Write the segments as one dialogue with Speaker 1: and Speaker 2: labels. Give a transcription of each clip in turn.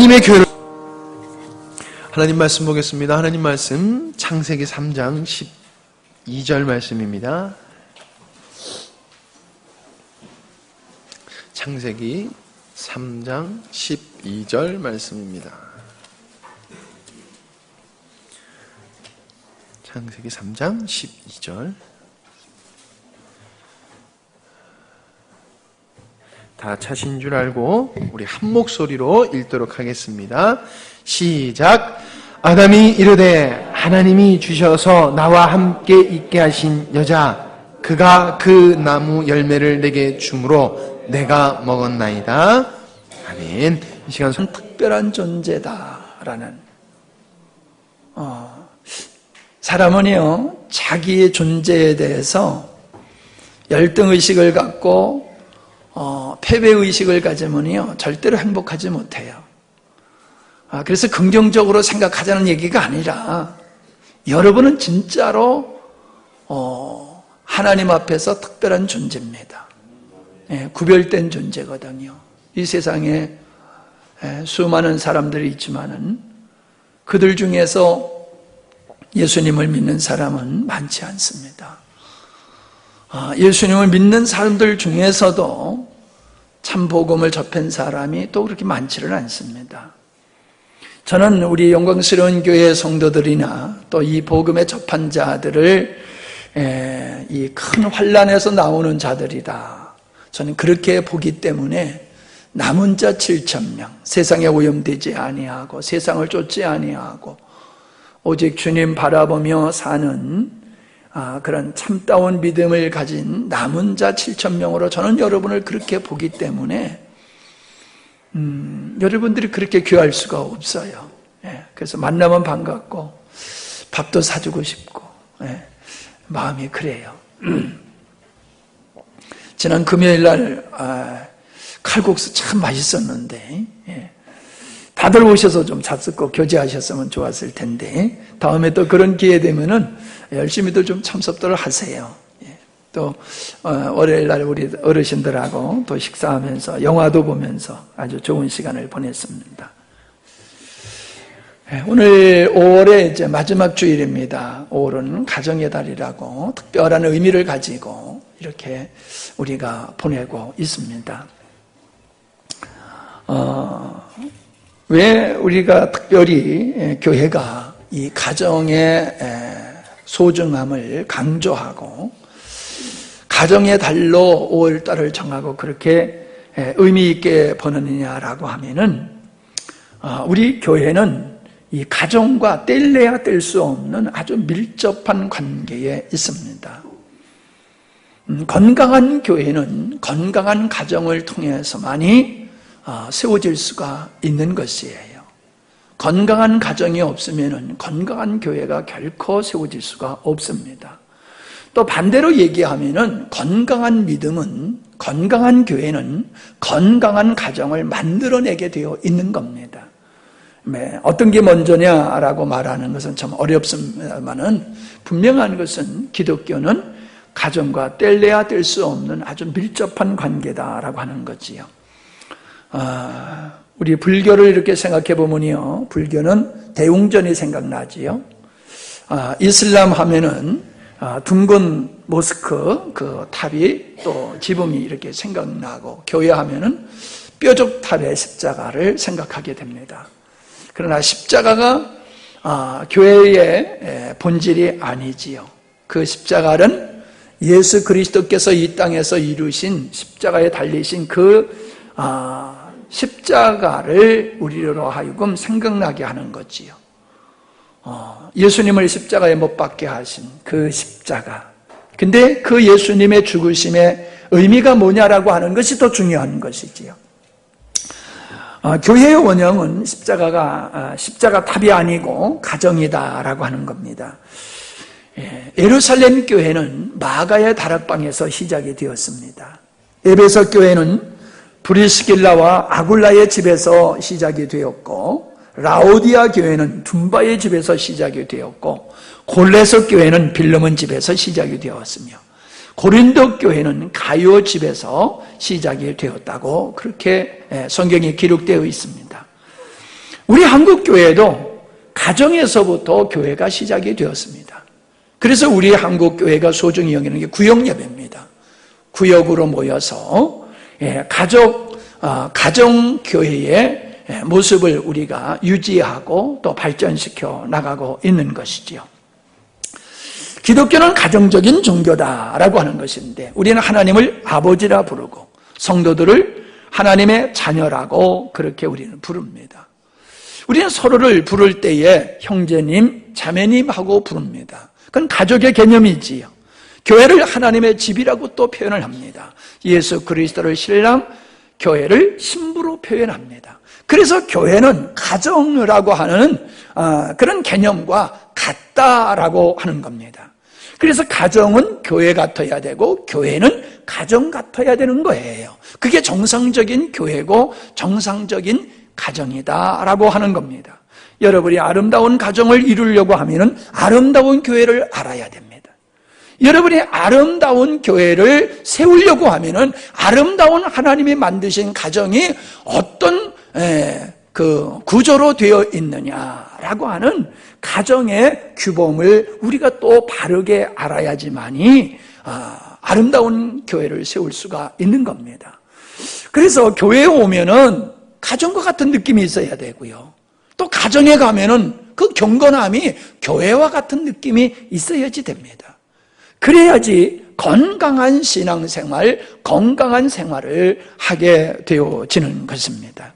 Speaker 1: 하나님의 교회를 하나님 말씀 보겠습니다. 하나님 말씀 창세기 3장 12절 말씀입니다. 창세기 3장 12절 말씀입니다. 창세기 3장 12절. 다 차신 줄 알고 우리 한 목소리로 읽도록 하겠습니다. 시작. 아담이 이르되 하나님이 주셔서 나와 함께 있게 하신 여자 그가 그 나무 열매를 내게 주므로 내가 먹었나이다. 아멘. 이 시간
Speaker 2: 특별한 존재다라는 사람은요 자기의 존재에 대해서 열등의식을 갖고 패배의식을 가지면요 절대로 행복하지 못해요. 그래서 긍정적으로 생각하자는 얘기가 아니라 여러분은 진짜로 하나님 앞에서 특별한 존재입니다. 구별된 존재거든요. 이 세상에 수많은 사람들이 있지만은 그들 중에서 예수님을 믿는 사람은 많지 않습니다. 예수님을 믿는 사람들 중에서도 참 복음을 접한 사람이 또 그렇게 많지는 않습니다. 저는 우리 영광스러운 교회 성도들이나 또 이 복음에 접한 자들을 이 큰 환난에서 나오는 자들이다. 저는 그렇게 보기 때문에 남은 자 7,000명, 세상에 오염되지 아니하고 세상을 쫓지 아니하고 오직 주님 바라보며 사는 그런 참다운 믿음을 가진 남은 자 7,000명으로 저는 여러분을 그렇게 보기 때문에 여러분들이 그렇게 귀할 수가 없어요. 그래서 만나면 반갑고 밥도 사주고 싶고 마음이 그래요. 지난 금요일날 칼국수 참 맛있었는데 다들 오셔서 좀 잡숫고 교제하셨으면 좋았을 텐데 다음에 또 그런 기회 되면은 열심히들 좀 참석들을 하세요. 또 월요일날 우리 어르신들하고 또 식사하면서 영화도 보면서 아주 좋은 시간을 보냈습니다. 오늘 5월의 이제 마지막 주일입니다. 5월은 가정의 달이라고 특별한 의미를 가지고 이렇게 우리가 보내고 있습니다. 왜 우리가 특별히 교회가 이 가정의 소중함을 강조하고 가정의 달로 5월달을 정하고 그렇게 의미 있게 보느냐라고 하면은 우리 교회는 이 가정과 뗄래야 뗄 수 없는 아주 밀접한 관계에 있습니다. 건강한 교회는 건강한 가정을 통해서만이 세워질 수가 있는 것이에요. 건강한 가정이 없으면 건강한 교회가 결코 세워질 수가 없습니다. 또 반대로 얘기하면은 건강한 믿음은, 건강한 교회는 건강한 가정을 만들어내게 되어 있는 겁니다. 어떤 게 먼저냐라고 말하는 것은 참 어렵습니다만은 분명한 것은 기독교는 가정과 뗄래야 뗄 수 없는 아주 밀접한 관계다라고 하는 거지요. 우리 불교를 이렇게 생각해 보면요, 불교는 대웅전이 생각나지요. 이슬람 하면은 둥근 모스크 그 탑이 또 지붕이 이렇게 생각나고, 교회 하면은 뾰족탑의 십자가를 생각하게 됩니다. 그러나 십자가가 교회의 본질이 아니지요. 그 십자가는 예수 그리스도께서 이 땅에서 이루신 십자가에 달리신 그 십자가를 우리로 하여금 생각나게 하는 거지요. 예수님을 십자가에 못 박게 하신 그 십자가. 근데 그 예수님의 죽으심의 의미가 뭐냐라고 하는 것이 더 중요한 것이지요. 교회의 원형은 십자가 탑이 아니고 가정이다라고 하는 겁니다. 예루살렘 교회는 마가의 다락방에서 시작이 되었습니다. 에베소 교회는 브리스길라와 아굴라의 집에서 시작이 되었고, 라오디아 교회는 둠바의 집에서 시작이 되었고, 골레서 교회는 빌레몬 집에서 시작이 되었으며, 고린도 교회는 가요 집에서 시작이 되었다고 그렇게 성경에 기록되어 있습니다. 우리 한국교회도 가정에서부터 교회가 시작이 되었습니다. 그래서 우리 한국교회가 소중히 여기는 게 구역예배입니다. 구역으로 모여서 가정교회의 모습을 우리가 유지하고 또 발전시켜 나가고 있는 것이지요. 기독교는 가정적인 종교다라고 하는 것인데 우리는 하나님을 아버지라 부르고 성도들을 하나님의 자녀라고 그렇게 우리는 부릅니다. 우리는 서로를 부를 때에 형제님, 자매님 하고 부릅니다. 그건 가족의 개념이지요. 교회를 하나님의 집이라고 또 표현을 합니다. 예수 그리스도를 신랑, 교회를 신부로 표현합니다. 그래서 교회는 가정이라고 하는 그런 개념과 같다라고 하는 겁니다. 그래서 가정은 교회 같아야 되고 교회는 가정 같아야 되는 거예요. 그게 정상적인 교회고 정상적인 가정이다라고 하는 겁니다. 여러분이 아름다운 가정을 이루려고 하면은 아름다운 교회를 알아야 됩니다. 여러분이 아름다운 교회를 세우려고 하면은 아름다운 하나님이 만드신 가정이 어떤 그 구조로 되어 있느냐라고 하는 가정의 규범을 우리가 또 바르게 알아야지만이 아름다운 교회를 세울 수가 있는 겁니다. 그래서 교회에 오면은 가정과 같은 느낌이 있어야 되고요. 또 가정에 가면은 그 경건함이 교회와 같은 느낌이 있어야지 됩니다. 그래야지 건강한 신앙생활, 건강한 생활을 하게 되어지는 것입니다.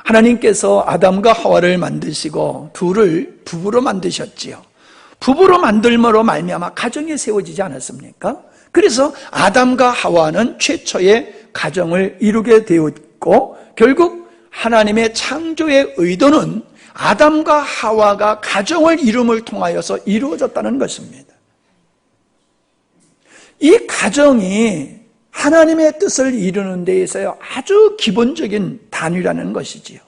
Speaker 2: 하나님께서 아담과 하와를 만드시고 둘을 부부로 만드셨지요. 부부로 만들므로 말미암아 가정이 세워지지 않았습니까? 그래서 아담과 하와는 최초의 가정을 이루게 되었고 결국 하나님의 창조의 의도는 아담과 하와가 가정을 이룸을 통하여서 이루어졌다는 것입니다. 이 가정이 하나님의 뜻을 이루는 데 있어서 아주 기본적인 단위라는 것이지요.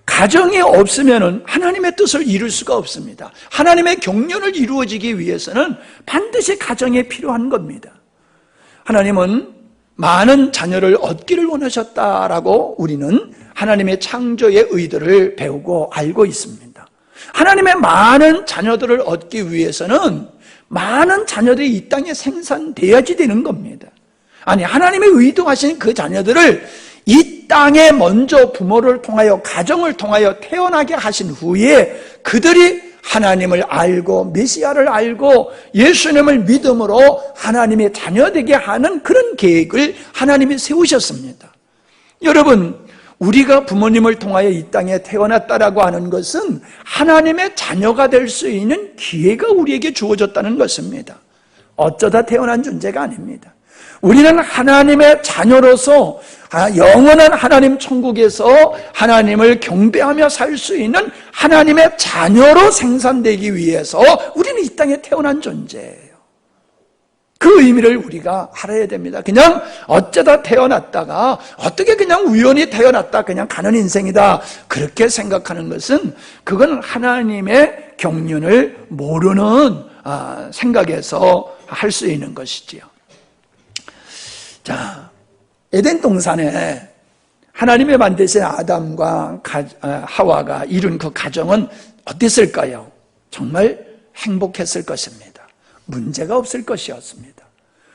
Speaker 2: 가정이 없으면 하나님의 뜻을 이룰 수가 없습니다. 하나님의 경륜을 이루어지기 위해서는 반드시 가정이 필요한 겁니다. 하나님은 많은 자녀를 얻기를 원하셨다라고 우리는 하나님의 창조의 의도를 배우고 알고 있습니다. 하나님의 많은 자녀들을 얻기 위해서는 많은 자녀들이 이 땅에 생산돼야지 되는 겁니다. 아니, 하나님의 의도하신 그 자녀들을 이 땅에 먼저 부모를 통하여 가정을 통하여 태어나게 하신 후에 그들이 하나님을 알고 메시아를 알고 예수님을 믿음으로 하나님의 자녀되게 하는 그런 계획을 하나님이 세우셨습니다. 여러분, 우리가 부모님을 통하여 이 땅에 태어났다라고 하는 것은 하나님의 자녀가 될 수 있는 기회가 우리에게 주어졌다는 것입니다. 어쩌다 태어난 존재가 아닙니다. 우리는 하나님의 자녀로서 영원한 하나님 천국에서 하나님을 경배하며 살 수 있는 하나님의 자녀로 생산되기 위해서 우리는 이 땅에 태어난 존재예요. 그 의미를 우리가 알아야 됩니다. 그냥 어쩌다 태어났다가 어떻게 그냥 우연히 태어났다 그냥 가는 인생이다 그렇게 생각하는 것은 그건 하나님의 경륜을 모르는 생각에서 할 수 있는 것이지요. 자, 에덴 동산에 하나님이 만드신 아담과 하와가 이룬 그 가정은 어땠을까요? 정말 행복했을 것입니다. 문제가 없을 것이었습니다.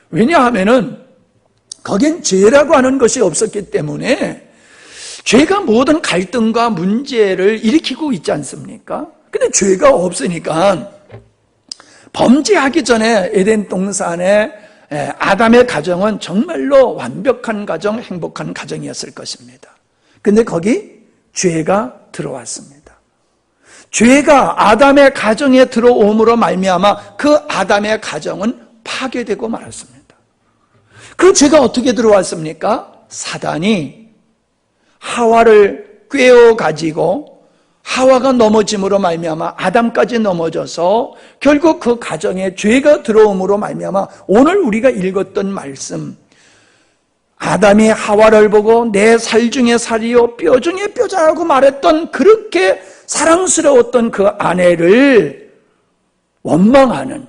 Speaker 2: 왜냐하면은 거긴 죄라고 하는 것이 없었기 때문에 죄가 모든 갈등과 문제를 일으키고 있지 않습니까? 근데 죄가 없으니까 범죄하기 전에 에덴 동산에 아담의 가정은 정말로 완벽한 가정, 행복한 가정이었을 것입니다. 근데 거기 죄가 들어왔습니다. 죄가 아담의 가정에 들어옴으로 말미암아 그 아담의 가정은 파괴되고 말았습니다. 그 죄가 어떻게 들어왔습니까? 사단이 하와를 꿰어가지고 하와가 넘어짐으로 말미암아 아담까지 넘어져서 결국 그 가정에 죄가 들어옴으로 말미암아 오늘 우리가 읽었던 말씀, 아담이 하와를 보고 내 살 중에 살이요 뼈 중에 뼈자라고 말했던 그렇게 사랑스러웠던 그 아내를 원망하는,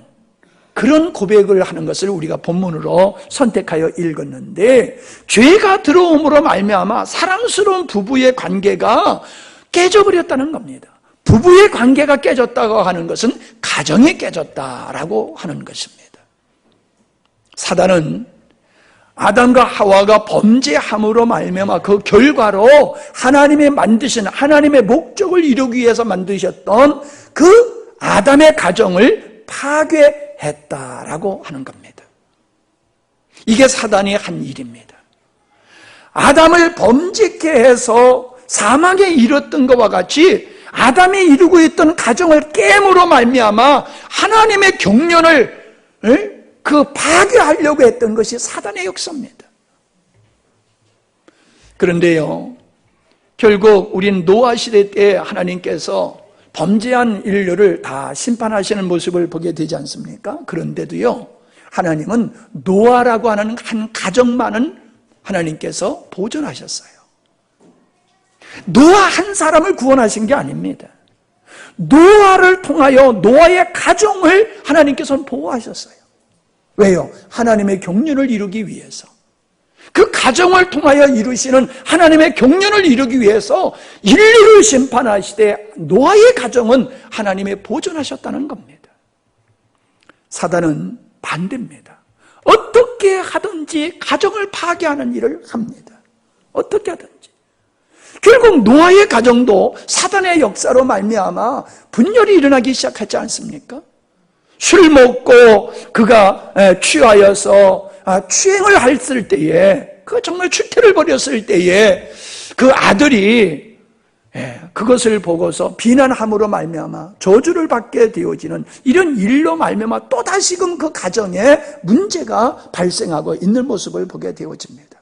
Speaker 2: 그런 고백을 하는 것을 우리가 본문으로 선택하여 읽었는데, 죄가 들어옴으로 말미암아 사랑스러운 부부의 관계가 깨져버렸다는 겁니다. 부부의 관계가 깨졌다고 하는 것은 가정이 깨졌다라고 하는 것입니다. 사단은 아담과 하와가 범죄함으로 말미암아 그 결과로 하나님의 만드신 하나님의 목적을 이루기 위해서 만드셨던 그 아담의 가정을 파괴했다라고 하는 겁니다. 이게 사단이 한 일입니다. 아담을 범죄케 해서 사망에 이르렀던 것과 같이 아담이 이루고 있던 가정을 깨므로 말미암아 하나님의 경륜을 파괴하려고 했던 것이 사단의 역사입니다. 그런데요, 결국 우린 노아 시대 때 하나님께서 범죄한 인류를 다 심판하시는 모습을 보게 되지 않습니까? 그런데도요, 하나님은 노아라고 하는 한 가정만은 하나님께서 보존하셨어요. 노아 한 사람을 구원하신 게 아닙니다. 노아를 통하여 노아의 가정을 하나님께서는 보호하셨어요. 왜요? 하나님의 경륜을 이루기 위해서. 그 가정을 통하여 이루시는 하나님의 경륜을 이루기 위해서 인류를 심판하시되 노아의 가정은 하나님의 보존하셨다는 겁니다. 사단은 반대입니다. 어떻게 하든지 가정을 파괴하는 일을 합니다. 어떻게 하든지. 결국 노아의 가정도 사단의 역사로 말미암아 분열이 일어나기 시작하지 않습니까? 술 먹고 그가 취하여서 추행을 했을 때에, 그 정말 출태를 벌였을 때에 그 아들이 그것을 보고서 비난함으로 말미암아 저주를 받게 되어지는 이런 일로 말미암아 또 다시금 그 가정에 문제가 발생하고 있는 모습을 보게 되어집니다.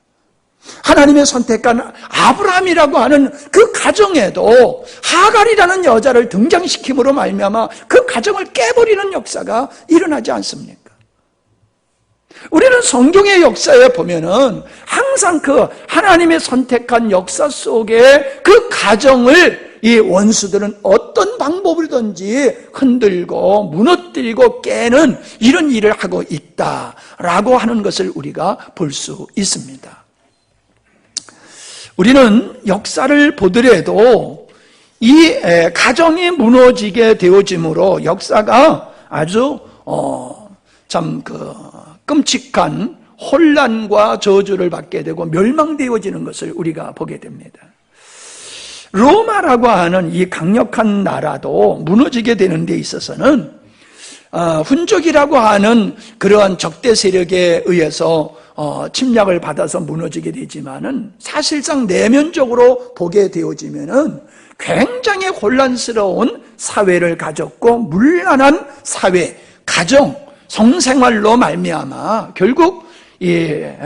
Speaker 2: 하나님의 선택한 아브라함이라고 하는 그 가정에도 하갈이라는 여자를 등장시킴으로 말미암아 그 가정을 깨버리는 역사가 일어나지 않습니까? 우리는 성경의 역사에 보면은 항상 그 하나님의 선택한 역사 속에 그 가정을 이 원수들은 어떤 방법이든지 흔들고 무너뜨리고 깨는 이런 일을 하고 있다라고 하는 것을 우리가 볼 수 있습니다. 우리는 역사를 보더라도 이 가정이 무너지게 되어짐으로 역사가 아주 참 끔찍한 혼란과 저주를 받게 되고 멸망되어지는 것을 우리가 보게 됩니다. 로마라고 하는 이 강력한 나라도 무너지게 되는 데 있어서는 훈족이라고 하는 그러한 적대 세력에 의해서 침략을 받아서 무너지게 되지만은 사실상 내면적으로 보게 되어지면은 굉장히 혼란스러운 사회를 가졌고 문란한 사회, 가정, 성생활로 말미암아 결국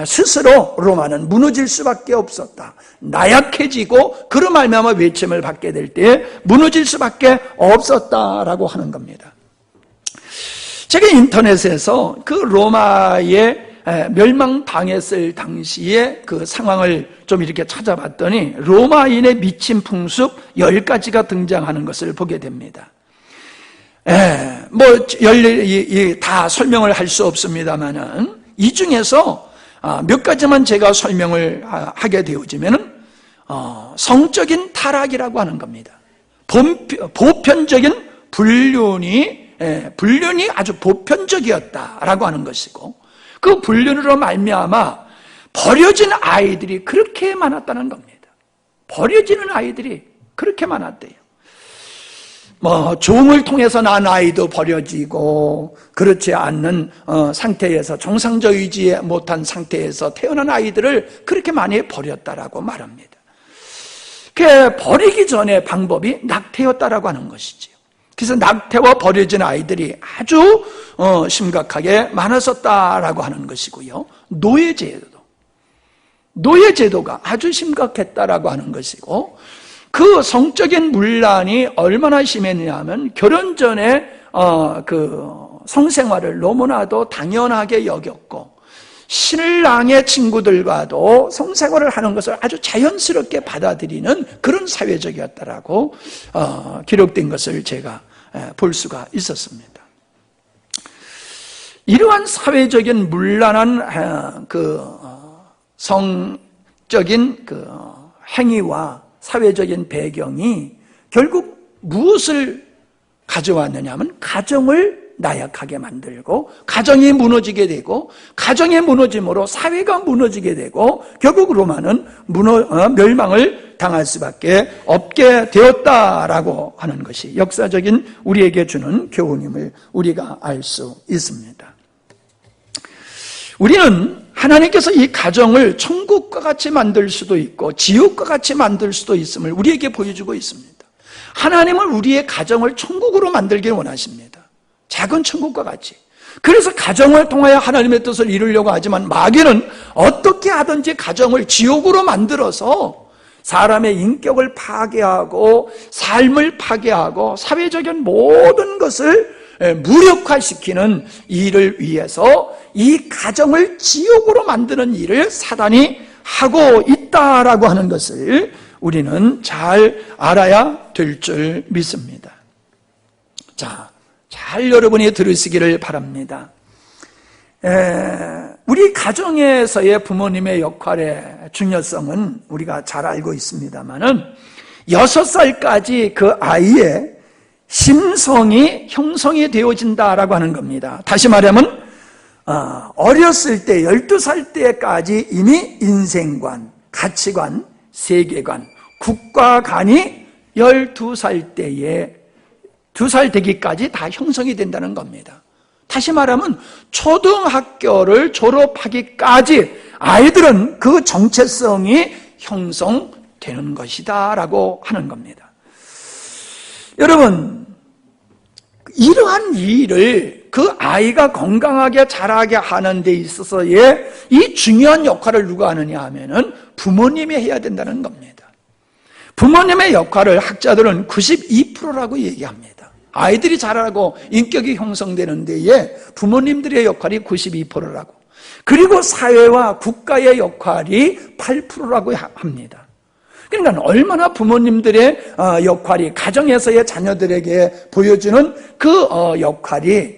Speaker 2: 스스로 로마는 무너질 수밖에 없었다. 나약해지고 그로 말미암아 외침을 받게 될 때 무너질 수밖에 없었다라고 하는 겁니다. 제가 인터넷에서 그 로마의 멸망당했을 당시의 그 상황을 좀 이렇게 찾아봤더니 로마인의 미친 풍습 10가지가 등장하는 것을 보게 됩니다. 다 설명을 할 수 없습니다만은 이 중에서 몇 가지만 제가 설명을 하게 되어지면은 성적인 타락이라고 하는 겁니다. 보편적인 불륜이 아주 보편적이었다라고 하는 것이고, 그 불륜으로 말미암아 버려진 아이들이 그렇게 많았다는 겁니다. 버려지는 아이들이 그렇게 많았대요. 종을 통해서 난 아이도 버려지고, 그렇지 않는 상태에서 정상적이지 못한 상태에서 태어난 아이들을 그렇게 많이 버렸다라고 말합니다. 그 버리기 전에 방법이 낙태였다라고 하는 것이지요. 그래서 낙태와 버려진 아이들이 아주 심각하게 많았었다라고 하는 것이고요. 노예제도가 아주 심각했다라고 하는 것이고, 그 성적인 문란이 얼마나 심했냐면 결혼 전에 그 성생활을 너무나도 당연하게 여겼고, 신랑의 친구들과도 성생활을 하는 것을 아주 자연스럽게 받아들이는 그런 사회적이었다라고 기록된 것을 제가 볼 수가 있었습니다. 이러한 사회적인 문란한 성적인 행위와 사회적인 배경이 결국 무엇을 가져왔느냐 하면 가정을 나약하게 만들고 가정이 무너지게 되고 가정의 무너짐으로 사회가 무너지게 되고 결국 로마는 멸망을 당할 수밖에 없게 되었다라고 하는 것이 역사적인 우리에게 주는 교훈임을 우리가 알 수 있습니다. 우리는 하나님께서 이 가정을 천국과 같이 만들 수도 있고 지옥과 같이 만들 수도 있음을 우리에게 보여주고 있습니다. 하나님은 우리의 가정을 천국으로 만들길 원하십니다. 작은 천국과 같이. 그래서 가정을 통하여 하나님의 뜻을 이루려고 하지만 마귀는 어떻게 하든지 가정을 지옥으로 만들어서 사람의 인격을 파괴하고 삶을 파괴하고 사회적인 모든 것을 무력화시키는 일을 위해서 이 가정을 지옥으로 만드는 일을 사단이 하고 있다라고 하는 것을 우리는 잘 알아야 될 줄 믿습니다. 자, 잘 여러분이 들으시기를 바랍니다. 우리 가정에서의 부모님의 역할의 중요성은 우리가 잘 알고 있습니다만은 6살까지 그 아이의 심성이 형성이 되어진다라고 하는 겁니다. 다시 말하면 어렸을 때 12살 때까지 이미 인생관, 가치관, 세계관, 국가관이 12살 때에 2살 되기까지 다 형성이 된다는 겁니다. 다시 말하면 초등학교를 졸업하기까지 아이들은 그 정체성이 형성되는 것이다 라고 하는 겁니다. 여러분, 이러한 일을 그 아이가 건강하게 자라게 하는 데 있어서의 이 중요한 역할을 누가 하느냐 하면은 부모님이 해야 된다는 겁니다. 부모님의 역할을 학자들은 92%라고 얘기합니다. 아이들이 자라고 인격이 형성되는 데에 부모님들의 역할이 92%라고. 그리고 사회와 국가의 역할이 8%라고 합니다. 그러니까 얼마나 부모님들의 역할이 가정에서의 자녀들에게 보여주는 그 역할이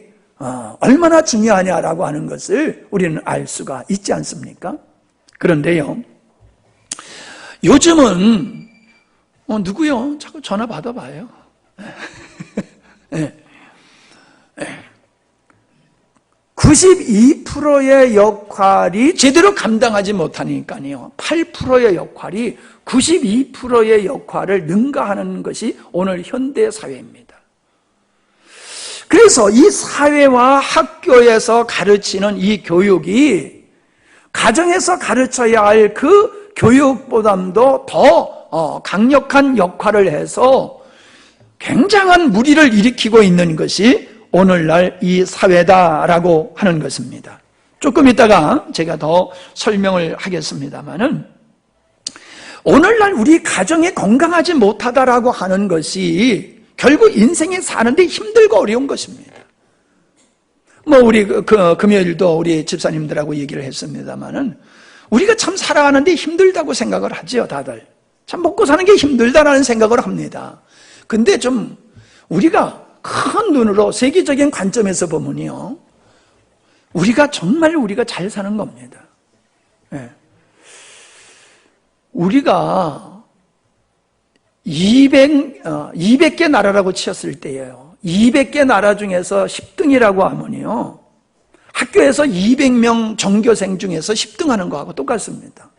Speaker 2: 얼마나 중요하냐라고 하는 것을 우리는 알 수가 있지 않습니까? 그런데요, 요즘은 누구요? 자꾸 전화 받아봐요. 네. 92%의 역할이 제대로 감당하지 못하니까요, 8%의 역할이 92%의 역할을 능가하는 것이 오늘 현대 사회입니다. 그래서 이 사회와 학교에서 가르치는 이 교육이 가정에서 가르쳐야 할 그 교육보다도 더 강력한 역할을 해서 굉장한 무리를 일으키고 있는 것이 오늘날 이 사회다라고 하는 것입니다. 조금 있다가 제가 더 설명을 하겠습니다만은 오늘날 우리 가정이 건강하지 못하다라고 하는 것이 결국 인생에 사는데 힘들고 어려운 것입니다. 우리 금요일도 우리 집사님들하고 얘기를 했습니다만은 우리가 참 살아가는데 힘들다고 생각을 하죠, 다들. 참 먹고 사는 게 힘들다라는 생각을 합니다. 근데 좀 우리가 큰 눈으로 세계적인 관점에서 보면요, 우리가 정말 잘 사는 겁니다. 네. 우리가 200개 나라라고 치었을 때예요. 200개 나라 중에서 10등이라고 하면요, 학교에서 200명 전교생 중에서 10등 하는 거하고 똑같습니다.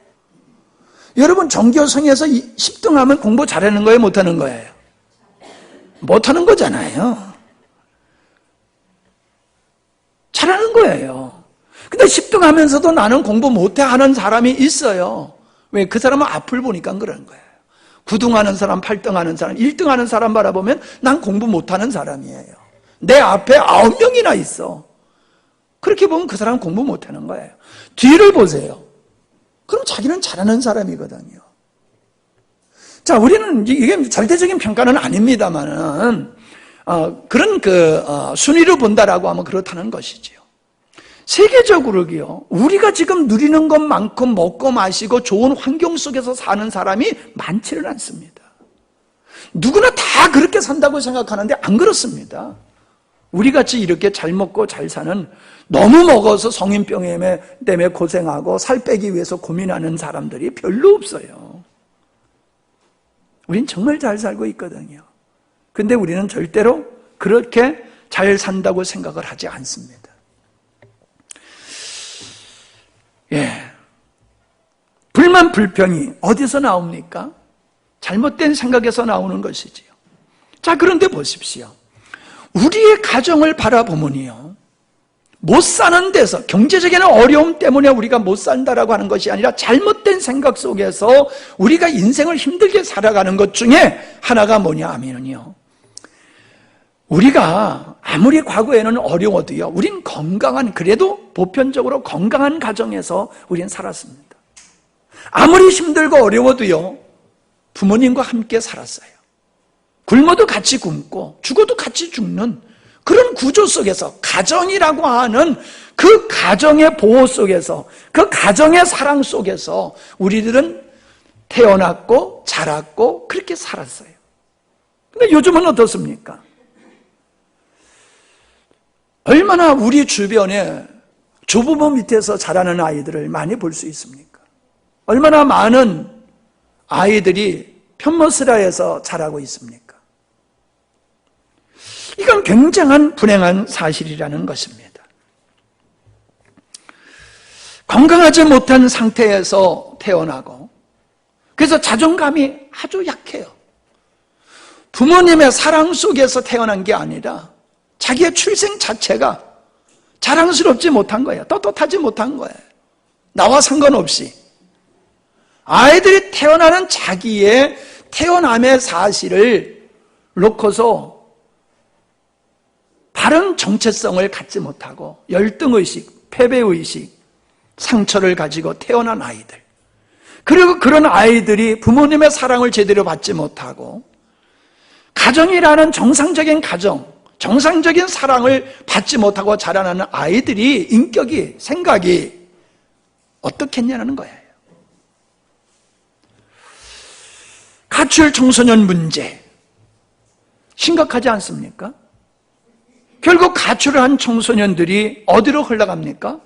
Speaker 2: 여러분, 전교생에서 10등 하면 공부 잘하는 거예요, 못하는 거예요? 못하는 거잖아요. 잘하는 거예요. 근데 10등 하면서도 나는 공부 못해 하는 사람이 있어요. 왜? 그 사람은 앞을 보니까 그러는 거예요. 9등 하는 사람, 8등 하는 사람, 1등 하는 사람 바라보면 난 공부 못하는 사람이에요. 내 앞에 9명이나 있어. 그렇게 보면 그 사람은 공부 못하는 거예요. 뒤를 보세요. 그럼 자기는 잘하는 사람이거든요. 자, 우리는 이게 절대적인 평가는 아닙니다만은 그런 순위로 본다라고 하면 그렇다는 것이지요. 세계적으로요, 우리가 지금 누리는 것만큼 먹고 마시고 좋은 환경 속에서 사는 사람이 많지는 않습니다. 누구나 다 그렇게 산다고 생각하는데 안 그렇습니다. 우리같이 이렇게 잘 먹고 잘 사는, 너무 먹어서 성인병 때문에 고생하고 살 빼기 위해서 고민하는 사람들이 별로 없어요. 우린 정말 잘 살고 있거든요. 근데 우리는 절대로 그렇게 잘 산다고 생각을 하지 않습니다. 불만, 불평이 어디서 나옵니까? 잘못된 생각에서 나오는 것이지요. 자, 그런데 보십시오. 우리의 가정을 바라보면요, 못 사는 데서, 경제적인 어려움 때문에 우리가 못 산다라고 하는 것이 아니라 잘못된 생각 속에서 우리가 인생을 힘들게 살아가는 것 중에 하나가 뭐냐 하면요, 우리가 아무리 과거에는 어려워도요, 우린 건강한, 그래도 보편적으로 건강한 가정에서 우린 살았습니다. 아무리 힘들고 어려워도요, 부모님과 함께 살았어요. 굶어도 같이 굶고 죽어도 같이 죽는 그런 구조 속에서, 가정이라고 하는 그 가정의 보호 속에서, 그 가정의 사랑 속에서 우리들은 태어났고 자랐고 그렇게 살았어요. 근데 요즘은 어떻습니까? 얼마나 우리 주변에 조부모 밑에서 자라는 아이들을 많이 볼 수 있습니까? 얼마나 많은 아이들이 편모스라에서 자라고 있습니까? 이건 굉장한 불행한 사실이라는 것입니다. 건강하지 못한 상태에서 태어나고, 그래서 자존감이 아주 약해요. 부모님의 사랑 속에서 태어난 게 아니라 자기의 출생 자체가 자랑스럽지 못한 거예요. 떳떳하지 못한 거예요. 나와 상관없이. 아이들이 태어나는 자기의 태어남의 사실을 놓고서 바른 정체성을 갖지 못하고 열등의식, 패배의식, 상처를 가지고 태어난 아이들, 그리고 그런 아이들이 부모님의 사랑을 제대로 받지 못하고 가정이라는 정상적인 가정, 정상적인 사랑을 받지 못하고 자라나는 아이들이 인격이, 생각이 어떻겠냐는 거예요. 가출 청소년 문제 심각하지 않습니까? 결국 가출을 한 청소년들이 어디로 흘러갑니까?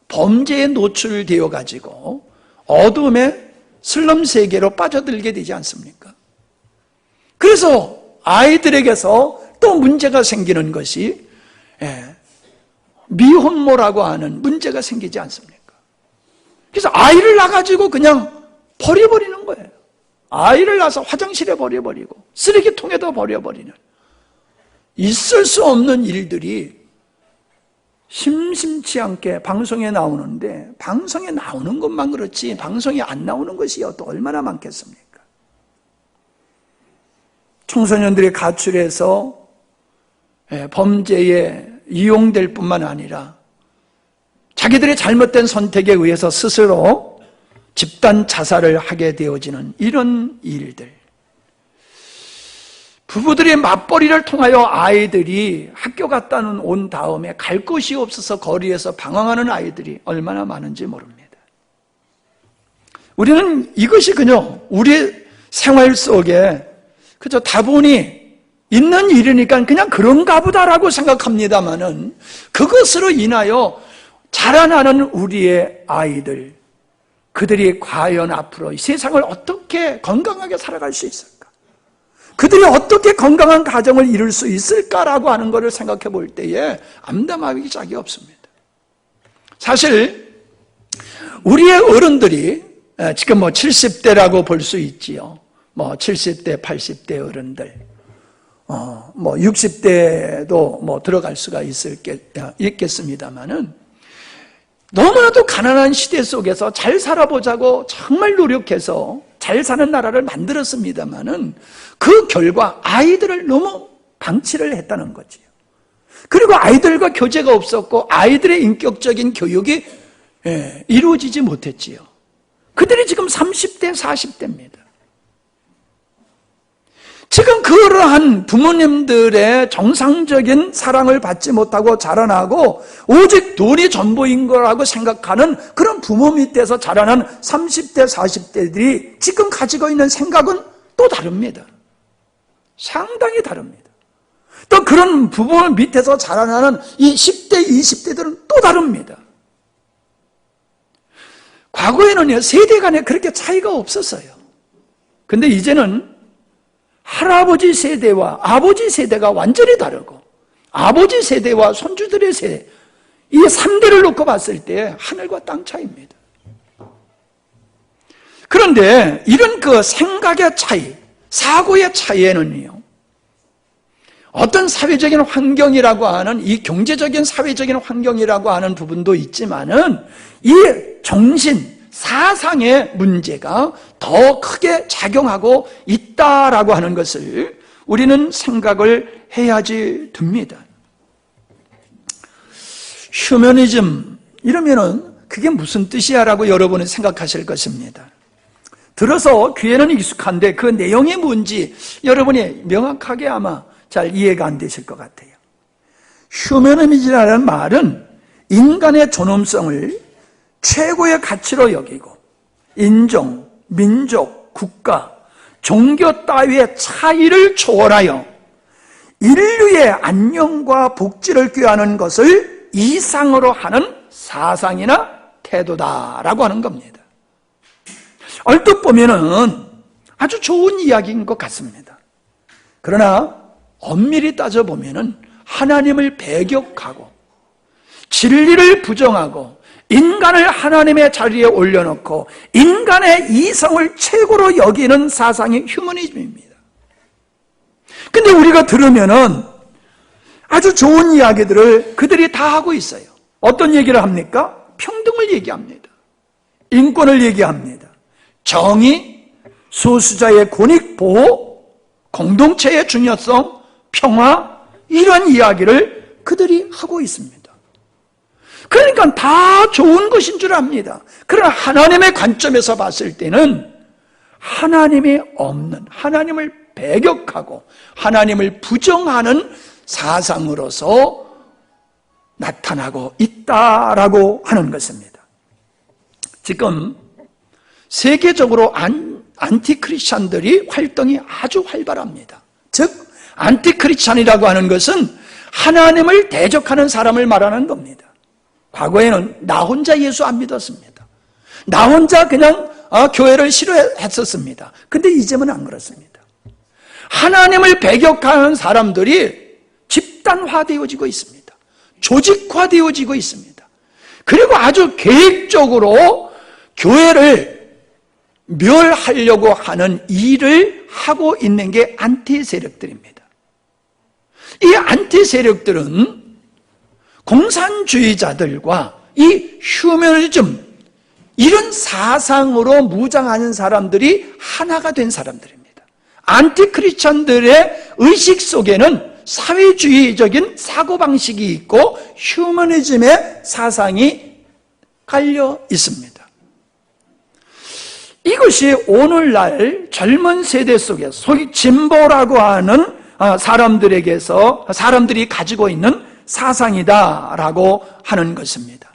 Speaker 2: 범죄에 노출되어 가지고 어둠의 슬럼 세계로 빠져들게 되지 않습니까? 그래서 아이들에게서 또 문제가 생기는 것이 미혼모라고 하는 문제가 생기지 않습니까? 그래서 아이를 낳아가지고 그냥 버려버리는 거예요. 아이를 낳아서 화장실에 버려버리고 쓰레기통에도 버려버리는, 있을 수 없는 일들이 심심치 않게 방송에 나오는데, 방송에 나오는 것만 그렇지 방송에 안 나오는 것이 또 얼마나 많겠습니까? 청소년들이 가출해서 범죄에 이용될 뿐만 아니라 자기들의 잘못된 선택에 의해서 스스로 집단 자살을 하게 되어지는 이런 일들, 부부들의 맞벌이를 통하여 아이들이 학교 갔다 온 다음에 갈 곳이 없어서 거리에서 방황하는 아이들이 얼마나 많은지 모릅니다. 우리는 이것이 그냥 우리 생활 속에 그저 다분히 있는 일이니까 그냥 그런가 보다라고 생각합니다마는, 그것으로 인하여 자라나는 우리의 아이들, 그들이 과연 앞으로 이 세상을 어떻게 건강하게 살아갈 수 있을까? 그들이 어떻게 건강한 가정을 이룰 수 있을까라고 하는 것을 생각해 볼 때에 암담하기 짝이 없습니다. 사실 우리의 어른들이 지금 70대라고 볼 수 있지요. 70대, 80대 어른들, 60대도 들어갈 수가 있겠습니다만은, 너무나도 가난한 시대 속에서 잘 살아보자고 정말 노력해서 잘 사는 나라를 만들었습니다마는 그 결과 아이들을 너무 방치를 했다는 거지요. 그리고 아이들과 교제가 없었고 아이들의 인격적인 교육이 이루어지지 못했지요. 그들이 지금 30대, 40대입니다. 지금 그러한 부모님들의 정상적인 사랑을 받지 못하고 자라나고 오직 돈이 전부인 거라고 생각하는 그런 부모 밑에서 자라난 30대, 40대들이 지금 가지고 있는 생각은 또 다릅니다. 상당히 다릅니다. 또 그런 부부 밑에서 자라나는 이 10대, 20대들은 또 다릅니다. 과거에는요, 세대 간에 그렇게 차이가 없었어요. 근데 이제는 할아버지 세대와 아버지 세대가 완전히 다르고, 아버지 세대와 손주들의 세대, 이 3대를 놓고 봤을 때 하늘과 땅 차이입니다. 그런데 이런 그 생각의 차이, 사고의 차이에는요, 어떤 사회적인 환경이라고 하는, 이 경제적인 사회적인 환경이라고 하는 부분도 있지만은 이 정신, 사상의 문제가 더 크게 작용하고 있다라고 하는 것을 우리는 생각을 해야지 됩니다. 휴머니즘 이러면은 그게 무슨 뜻이야 라고 여러분은 생각하실 것입니다. 들어서 귀에는 익숙한데 그 내용이 뭔지 여러분이 명확하게 아마 잘 이해가 안 되실 것 같아요. 휴머니즘이라는 말은 인간의 존엄성을 최고의 가치로 여기고 인종, 민족, 국가, 종교 따위의 차이를 초월하여 인류의 안녕과 복지를 꾀하는 것을 이상으로 하는 사상이나 태도다라고 하는 겁니다. 얼핏 보면은 아주 좋은 이야기인 것 같습니다. 그러나 엄밀히 따져보면은 하나님을 배격하고 진리를 부정하고 인간을 하나님의 자리에 올려놓고 인간의 이성을 최고로 여기는 사상이 휴머니즘입니다. 근데 우리가 들으면은 아주 좋은 이야기들을 그들이 다 하고 있어요. 어떤 얘기를 합니까? 평등을 얘기합니다. 인권을 얘기합니다. 정의, 소수자의 권익 보호, 공동체의 중요성, 평화, 이런 이야기를 그들이 하고 있습니다. 그러니까 다 좋은 것인 줄 압니다. 그러나 하나님의 관점에서 봤을 때는 하나님이 없는, 하나님을 배격하고 하나님을 부정하는 사상으로서 나타나고 있다라고 하는 것입니다. 지금 세계적으로 안티크리스찬들이 활동이 아주 활발합니다. 즉 안티크리스찬이라고 하는 것은 하나님을 대적하는 사람을 말하는 겁니다. 과거에는 나 혼자 예수 안 믿었습니다. 나 혼자 그냥 교회를 싫어했었습니다. 근데 이제는 안 그렇습니다. 하나님을 배격하는 사람들이 집단화되어지고 있습니다. 조직화되어지고 있습니다. 그리고 아주 계획적으로 교회를 멸하려고 하는 일을 하고 있는 게 안티 세력들입니다. 이 안티 세력들은 공산주의자들과 이 휴머니즘, 이런 사상으로 무장하는 사람들이 하나가 된 사람들입니다. 안티크리스찬들의 의식 속에는 사회주의적인 사고방식이 있고 휴머니즘의 사상이 깔려 있습니다. 이것이 오늘날 젊은 세대 속에 소위 진보라고 하는 사람들에게서 사람들이 가지고 있는 사상이다라고 하는 것입니다.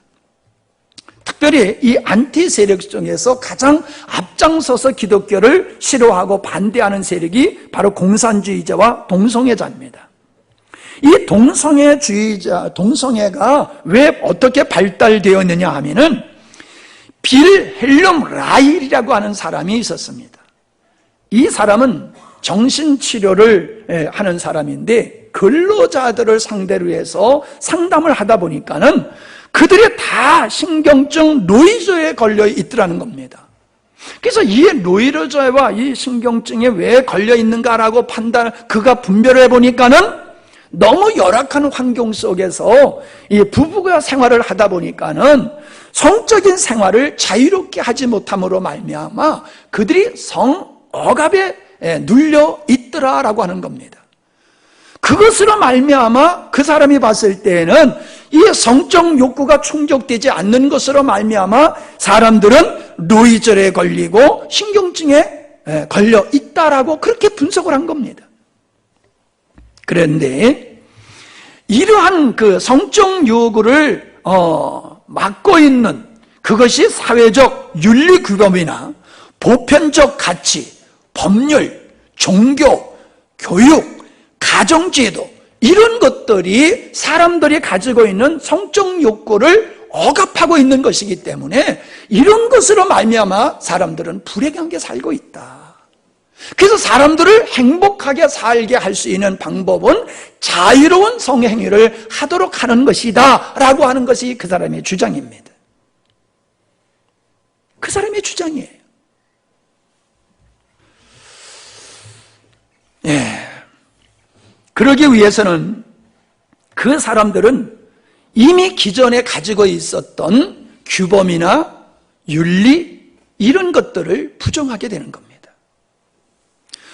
Speaker 2: 특별히 이 안티 세력 중에서 가장 앞장서서 기독교를 싫어하고 반대하는 세력이 바로 공산주의자와 동성애자입니다. 이 동성애가 왜 어떻게 발달되었느냐 하면은 빌헬름 라일이라고 하는 사람이 있었습니다. 이 사람은 정신치료를 하는 사람인데 근로자들을 상대로 해서 상담을 하다 보니까는 그들이 다 신경증 노이즈에 걸려 있더라는 겁니다. 그래서 이 노이로제와 이 신경증에 왜 걸려 있는가라고 그가 분별을 해보니까는 너무 열악한 환경 속에서 이 부부가 생활을 하다 보니까는 성적인 생활을 자유롭게 하지 못함으로 말미암아 그들이 성억압에 눌려 있더라라고 하는 겁니다. 그것으로 말미암아 그 사람이 봤을 때는 이 성적 욕구가 충족되지 않는 것으로 말미암아 사람들은 노이절에 걸리고 신경증에 걸려 있다라고 그렇게 분석을 한 겁니다. 그런데 이러한 그 성적 요구를 막고 있는 그것이 사회적 윤리 규범이나 보편적 가치, 법률, 종교, 교육, 가정제도 이런 것들이 사람들이 가지고 있는 성적 욕구를 억압하고 있는 것이기 때문에 이런 것으로 말미암아 사람들은 불행하게 살고 있다. 그래서 사람들을 행복하게 살게 할 수 있는 방법은 자유로운 성행위를 하도록 하는 것이다 라고 하는 것이 그 사람의 주장입니다. 그 사람의 주장이에요. 그러기 위해서는 그 사람들은 이미 기존에 가지고 있었던 규범이나 윤리 이런 것들을 부정하게 되는 겁니다.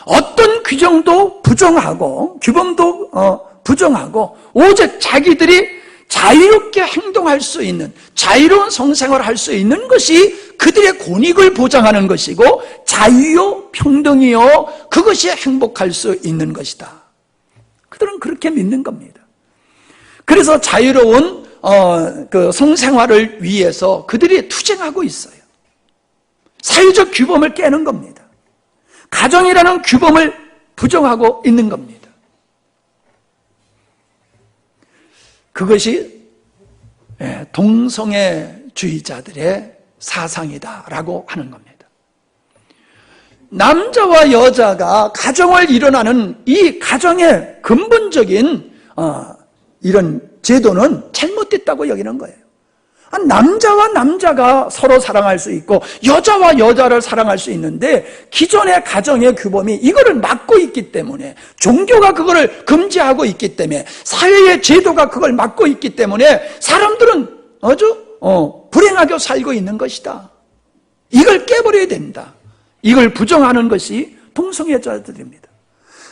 Speaker 2: 어떤 규정도 부정하고 규범도 부정하고 오직 자기들이 자유롭게 행동할 수 있는 자유로운 성생활을 할 수 있는 것이 그들의 권익을 보장하는 것이고 자유요 평등이요 그것이 행복할 수 있는 것이다. 그들은 그렇게 믿는 겁니다. 그래서 자유로운 그 성생활을 위해서 그들이 투쟁하고 있어요. 사회적 규범을 깨는 겁니다. 가정이라는 규범을 부정하고 있는 겁니다. 그것이 동성애주의자들의 사상이다라고 하는 겁니다. 남자와 여자가 가정을 이뤄나는 이 가정의 근본적인 이런 제도는 잘못됐다고 여기는 거예요. 남자와 남자가 서로 사랑할 수 있고 여자와 여자를 사랑할 수 있는데 기존의 가정의 규범이 이거를 막고 있기 때문에 종교가 그거를 금지하고 있기 때문에 사회의 제도가 그걸 막고 있기 때문에 사람들은 아주 불행하게 살고 있는 것이다. 이걸 깨버려야 된다. 이걸 부정하는 것이 동성애자들입니다.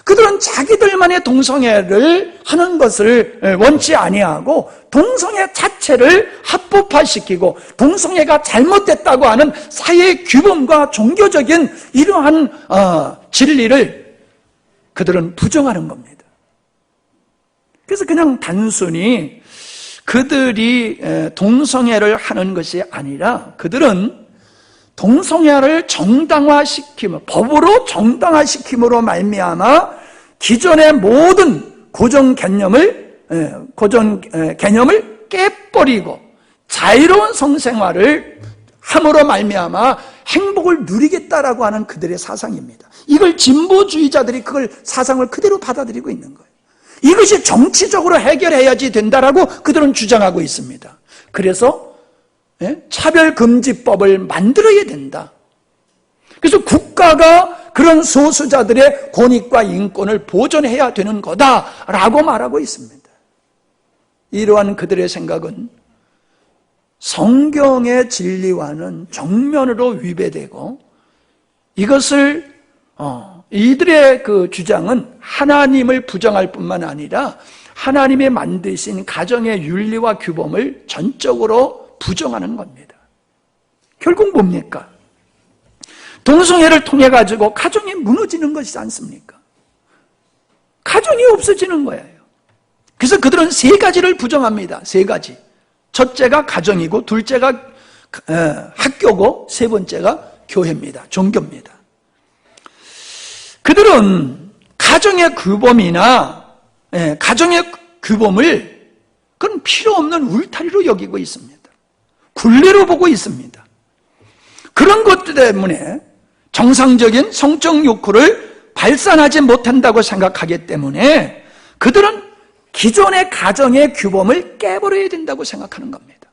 Speaker 2: 그들은 자기들만의 동성애를 하는 것을 원치 아니하고 동성애 자체를 합법화시키고 동성애가 잘못됐다고 하는 사회의 규범과 종교적인 이러한 진리를 그들은 부정하는 겁니다. 그래서 그냥 단순히 그들이 동성애를 하는 것이 아니라 그들은 동성애를 정당화시킴, 법으로 정당화시킴으로 말미암아 기존의 모든 고정 개념을 깨버리고 자유로운 성생활을 함으로 말미암아 행복을 누리겠다라고 하는 그들의 사상입니다. 이걸 진보주의자들이 그걸 사상을 그대로 받아들이고 있는 거예요. 이것이 정치적으로 해결해야지 된다라고 그들은 주장하고 있습니다. 그래서 차별금지법을 만들어야 된다. 그래서 국가가 그런 소수자들의 권익과 인권을 보존해야 되는 거다라고 말하고 있습니다. 이러한 그들의 생각은 성경의 진리와는 정면으로 위배되고 이것을 이들의 그 주장은 하나님을 부정할 뿐만 아니라 하나님이 만드신 가정의 윤리와 규범을 전적으로 부정하는 겁니다. 결국 뭡니까? 동성애를 통해 가지고 가정이 무너지는 것이지 않습니까? 가정이 없어지는 거예요. 그래서 그들은 세 가지를 부정합니다. 세 가지. 첫째가 가정이고 둘째가 학교고 세 번째가 교회입니다. 종교입니다. 그들은 가정의 규범이나 가정의 규범을 그건 필요 없는 울타리로 여기고 있습니다. 굴레로 보고 있습니다. 그런 것 때문에 정상적인 성적 욕구를 발산하지 못한다고 생각하기 때문에 그들은 기존의 가정의 규범을 깨버려야 된다고 생각하는 겁니다.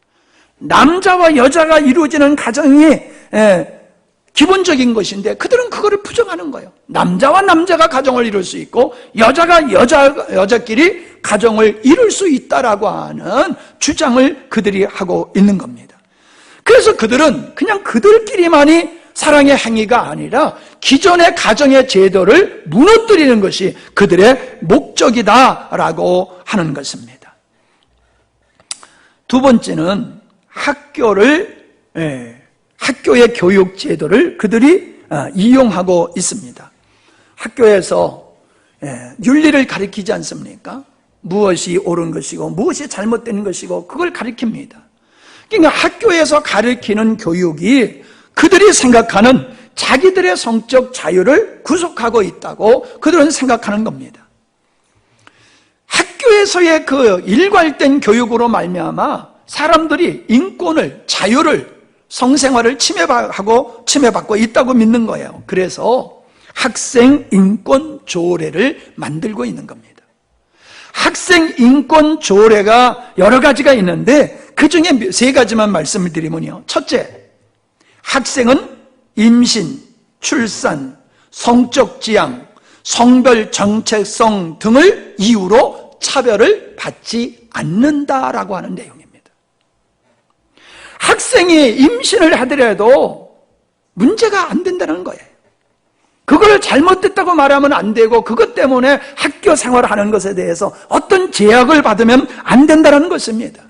Speaker 2: 남자와 여자가 이루어지는 가정이 기본적인 것인데 그들은 그거를 부정하는 거예요. 남자와 남자가 가정을 이룰 수 있고 여자가 여자끼리 가정을 이룰 수 있다라고 하는 주장을 그들이 하고 있는 겁니다. 그래서 그들은 그냥 그들끼리만이 사랑의 행위가 아니라 기존의 가정의 제도를 무너뜨리는 것이 그들의 목적이다라고 하는 것입니다. 두 번째는 학교의 교육 제도를 그들이 이용하고 있습니다. 학교에서 윤리를 가르치지 않습니까? 무엇이 옳은 것이고 무엇이 잘못된 것이고 그걸 가르칩니다. 그러니까 학교에서 가르치는 교육이 그들이 생각하는 자기들의 성적 자유를 구속하고 있다고 그들은 생각하는 겁니다. 학교에서의 그 일괄된 교육으로 말미암아 사람들이 인권을, 자유를, 성생활을 침해받고 있다고 믿는 거예요. 그래서 학생 인권 조례를 만들고 있는 겁니다. 학생 인권 조례가 여러 가지가 있는데 그 중에 3가지만 말씀을 드리면요. 첫째, 학생은 임신, 출산, 성적 지향, 성별 정체성 등을 이유로 차별을 받지 않는다라고 하는 내용입니다. 학생이 임신을 하더라도 문제가 안 된다는 거예요. 그걸 잘못됐다고 말하면 안 되고 그것 때문에 학교 생활하는 것에 대해서 어떤 제약을 받으면 안 된다는 것입니다.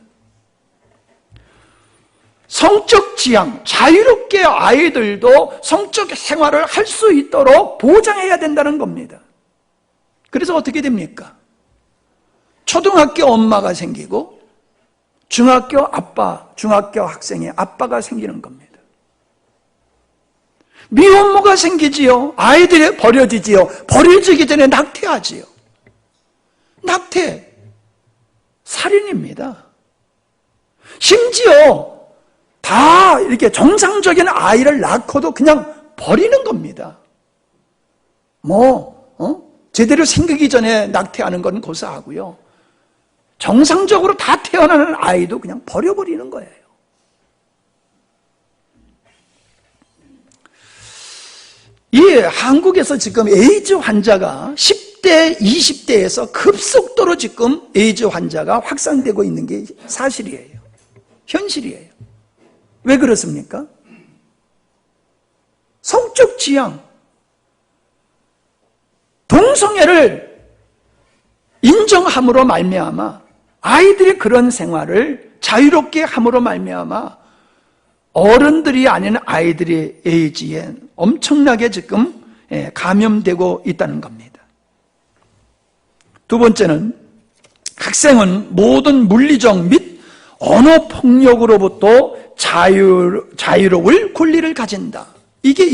Speaker 2: 성적 지향, 자유롭게 아이들도 성적 생활을 할 수 있도록 보장해야 된다는 겁니다. 그래서 어떻게 됩니까? 초등학교 엄마가 생기고 중학교 학생의 아빠가 생기는 겁니다. 미혼모가 생기지요. 아이들이 버려지지요. 버려지기 전에 낙태하지요. 낙태, 살인입니다. 심지어 다 이렇게 정상적인 아이를 낳고도 그냥 버리는 겁니다. 제대로 생기기 전에 낙태하는 건 고사하고요. 정상적으로 다 태어나는 아이도 그냥 버려버리는 거예요. 한국에서 지금 에이즈 환자가 10대, 20대에서 급속도로 지금 에이즈 환자가 확산되고 있는 게 사실이에요. 현실이에요. 왜 그렇습니까? 성적 지향, 동성애를 인정함으로 말미암아 아이들이 그런 생활을 자유롭게 함으로 말미암아 어른들이 아닌 아이들의 에이즈에 엄청나게 지금 감염되고 있다는 겁니다. 두 번째는 학생은 모든 물리적 및 언어 폭력으로부터 자유로울 권리를 가진다. 이게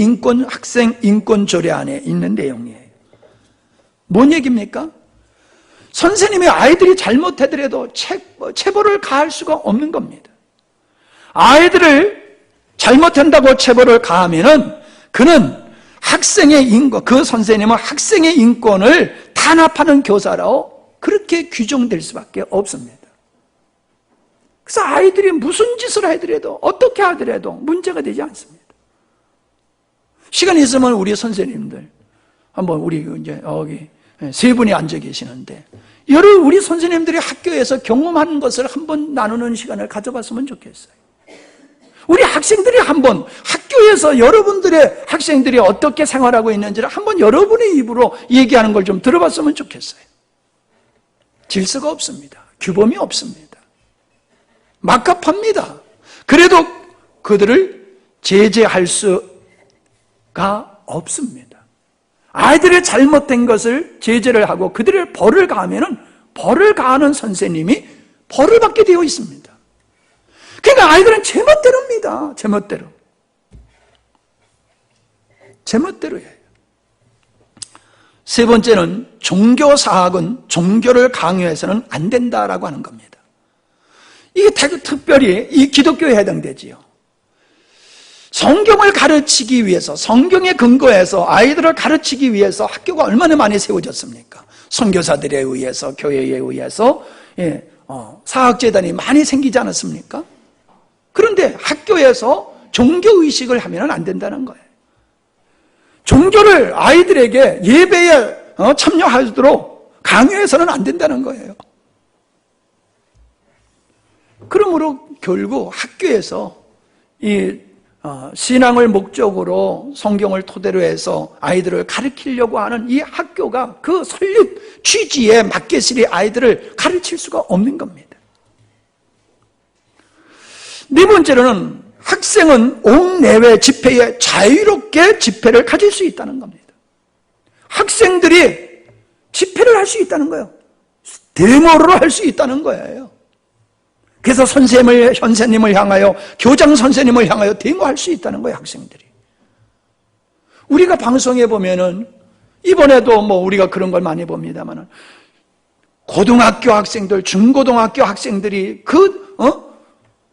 Speaker 2: 학생 인권 조례 안에 있는 내용이에요. 뭔 얘기입니까? 선생님이 아이들이 잘못하더라도 체벌을 가할 수가 없는 겁니다. 아이들을 잘못한다고 체벌을 가하면은 그는 학생의 인권, 그 선생님은 학생의 인권을 탄압하는 교사로 그렇게 규정될 수밖에 없습니다. 그래서 아이들이 무슨 짓을 하더라도 어떻게 하더라도 문제가 되지 않습니다. 시간이 있으면 우리 선생님들 한번 우리 이제 여기 3분이 앉아 계시는데 우리 선생님들이 학교에서 경험하는 것을 한번 나누는 시간을 가져봤으면 좋겠어요. 우리 학생들이 한번 학교에서 여러분들의 학생들이 어떻게 생활하고 있는지를 한번 여러분의 입으로 얘기하는 걸 좀 들어봤으면 좋겠어요. 질서가 없습니다. 규범이 없습니다. 막갑합니다. 그래도 그들을 제재할 수가 없습니다. 아이들의 잘못된 것을 제재를 하고 그들을 벌을 가하면은 벌을 가하는 선생님이 벌을 받게 되어 있습니다. 그러니까 아이들은 제멋대로입니다. 제멋대로예요. 세 번째는 종교사학은 종교를 강요해서는 안 된다라고 하는 겁니다. 이게 특별히 이 기독교에 해당되지요. 성경을 가르치기 위해서, 성경에 근거해서 아이들을 가르치기 위해서 학교가 얼마나 많이 세워졌습니까? 선교사들에 의해서, 교회에 의해서 사학재단이 많이 생기지 않았습니까? 그런데 학교에서 종교의식을 하면 안 된다는 거예요. 종교를 아이들에게 예배에 참여하도록 강요해서는 안 된다는 거예요. 그러므로 결국 학교에서 신앙을 목적으로 성경을 토대로 해서 아이들을 가르치려고 하는 이 학교가 그 설립 취지에 맞게스리 아이들을 가르칠 수가 없는 겁니다. 네 번째로는 학생은 옥내외 집회에 자유롭게 집회를 가질 수 있다는 겁니다. 학생들이 집회를 할 수 있다는 거예요. 데모를 할 수 있다는 거예요. 그래서 선생님을 향하여, 교장 선생님을 향하여 데모할 수 있다는 거예요, 학생들이. 우리가 방송에 보면은, 이번에도 우리가 그런 걸 많이 봅니다만은, 고등학교 학생들, 중고등학교 학생들이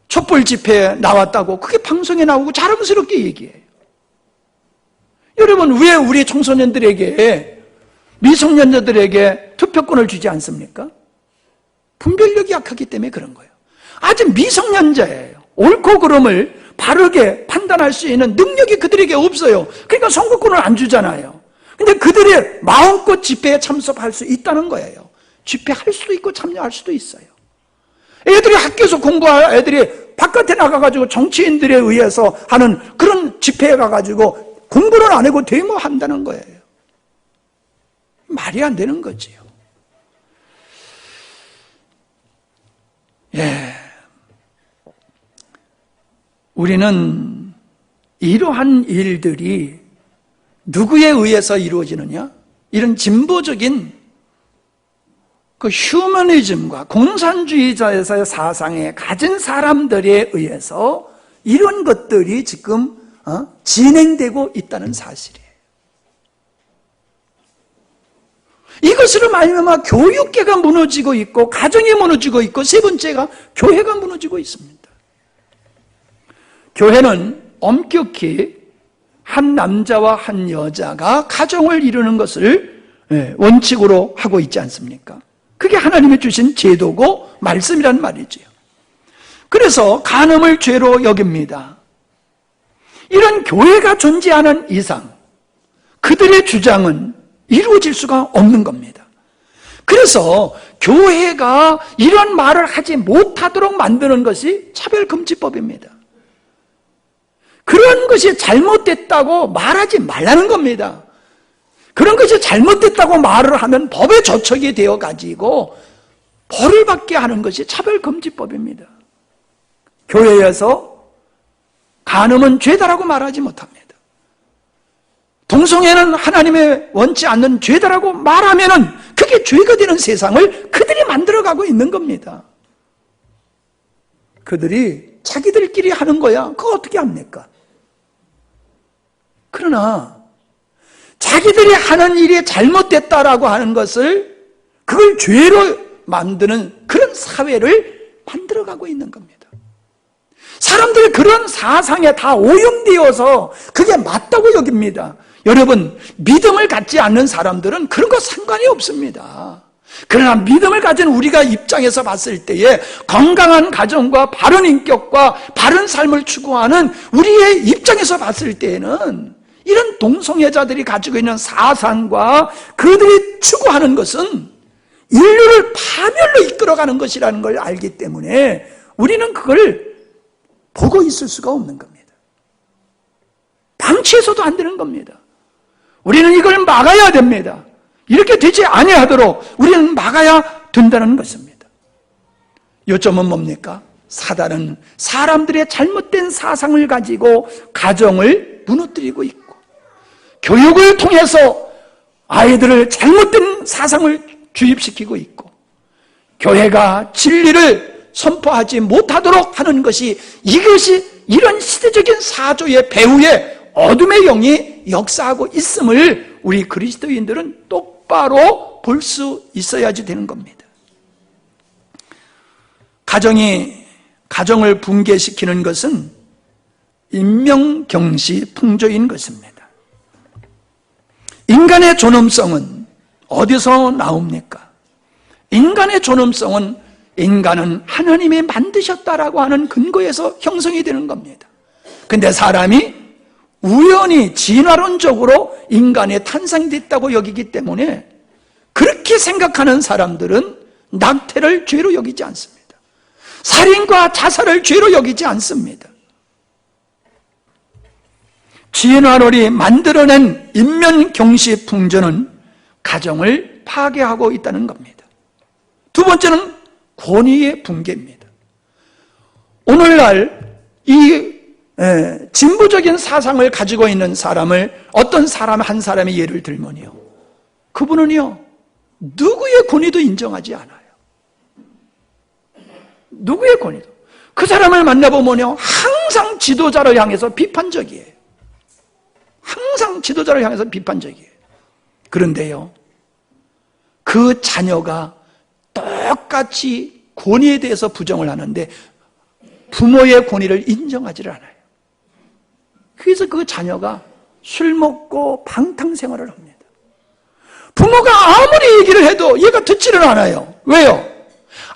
Speaker 2: 촛불 집회에 나왔다고 그게 방송에 나오고 자랑스럽게 얘기해요. 여러분, 왜 우리 청소년들에게, 미성년자들에게 투표권을 주지 않습니까? 분별력이 약하기 때문에 그런 거예요. 아직 미성년자예요. 옳고 그름을 바르게 판단할 수 있는 능력이 그들에게 없어요. 그러니까 선거권을 안 주잖아요. 근데 그들이 마음껏 집회에 참석할 수 있다는 거예요. 집회할 수도 있고 참여할 수도 있어요. 애들이 학교에서 공부할 애들이 바깥에 나가가지고 정치인들에 의해서 하는 그런 집회에 가가지고 공부를 안 하고 데모한다는 거예요. 말이 안 되는 거지요. 예. 우리는 이러한 일들이 누구에 의해서 이루어지느냐? 이런 진보적인 그 휴머니즘과 공산주의자에서의 사상에 가진 사람들에 의해서 이런 것들이 지금 진행되고 있다는 사실이에요. 이것으로 말미암아 교육계가 무너지고 있고 가정이 무너지고 있고 세 번째가 교회가 무너지고 있습니다. 교회는 엄격히 한 남자와 한 여자가 가정을 이루는 것을 원칙으로 하고 있지 않습니까? 그게 하나님이 주신 제도고 말씀이란 말이지요. 그래서 간음을 죄로 여깁니다. 이런 교회가 존재하는 이상 그들의 주장은 이루어질 수가 없는 겁니다. 그래서 교회가 이런 말을 하지 못하도록 만드는 것이 차별금지법입니다. 그런 것이 잘못됐다고 말하지 말라는 겁니다. 그런 것이 잘못됐다고 말을 하면 법의 저촉이 되어가지고 벌을 받게 하는 것이 차별금지법입니다. 교회에서 간음은 죄다라고 말하지 못합니다. 동성애는 하나님의 원치 않는 죄다라고 말하면은 그게 죄가 되는 세상을 그들이 만들어가고 있는 겁니다. 그들이 자기들끼리 하는 거야. 그거 어떻게 합니까? 그러나 자기들이 하는 일이 잘못됐다라고 하는 것을 그걸 죄로 만드는 그런 사회를 만들어가고 있는 겁니다. 사람들이 그런 사상에 다 오염되어서 그게 맞다고 여깁니다. 여러분, 믿음을 갖지 않는 사람들은 그런 거 상관이 없습니다. 그러나 믿음을 가진 우리가 입장에서 봤을 때에 건강한 가정과 바른 인격과 바른 삶을 추구하는 우리의 입장에서 봤을 때에는 이런 동성애자들이 가지고 있는 사상과 그들이 추구하는 것은 인류를 파멸로 이끌어가는 것이라는 걸 알기 때문에 우리는 그걸 보고 있을 수가 없는 겁니다. 방치해서도 안 되는 겁니다. 우리는 이걸 막아야 됩니다. 이렇게 되지 아니하도록 우리는 막아야 된다는 것입니다. 요점은 뭡니까? 사단은 사람들의 잘못된 사상을 가지고 가정을 무너뜨리고 있고 교육을 통해서 아이들을 잘못된 사상을 주입시키고 있고 교회가 진리를 선포하지 못하도록 하는 것이 이것이 이런 시대적인 사조의 배후에 어둠의 영이 역사하고 있음을 우리 그리스도인들은 똑바로 볼 수 있어야지 되는 겁니다. 가정을 붕괴시키는 것은 인명경시 풍조인 것입니다. 인간의 존엄성은 어디서 나옵니까? 인간의 존엄성은 인간은 하나님이 만드셨다라고 하는 근거에서 형성이 되는 겁니다. 근데 사람이 우연히 진화론적으로 인간이 탄생됐다고 여기기 때문에 그렇게 생각하는 사람들은 낙태를 죄로 여기지 않습니다. 살인과 자살을 죄로 여기지 않습니다. 진화론이 만들어낸 인면경시 풍조는 가정을 파괴하고 있다는 겁니다. 두 번째는 권위의 붕괴입니다. 오늘날 이 진보적인 사상을 가지고 있는 사람을 어떤 사람 한 사람의 예를 들면요, 그분은요 누구의 권위도 인정하지 않아요. 누구의 권위도. 그 사람을 만나보면요 항상 지도자를 향해서 비판적이에요. 항상 지도자를 향해서 비판적이에요. 그런데요 그 자녀가 똑같이 권위에 대해서 부정을 하는데 부모의 권위를 인정하지를 않아요. 그래서 그 자녀가 술 먹고 방탕생활을 합니다. 부모가 아무리 얘기를 해도 얘가 듣지를 않아요. 왜요?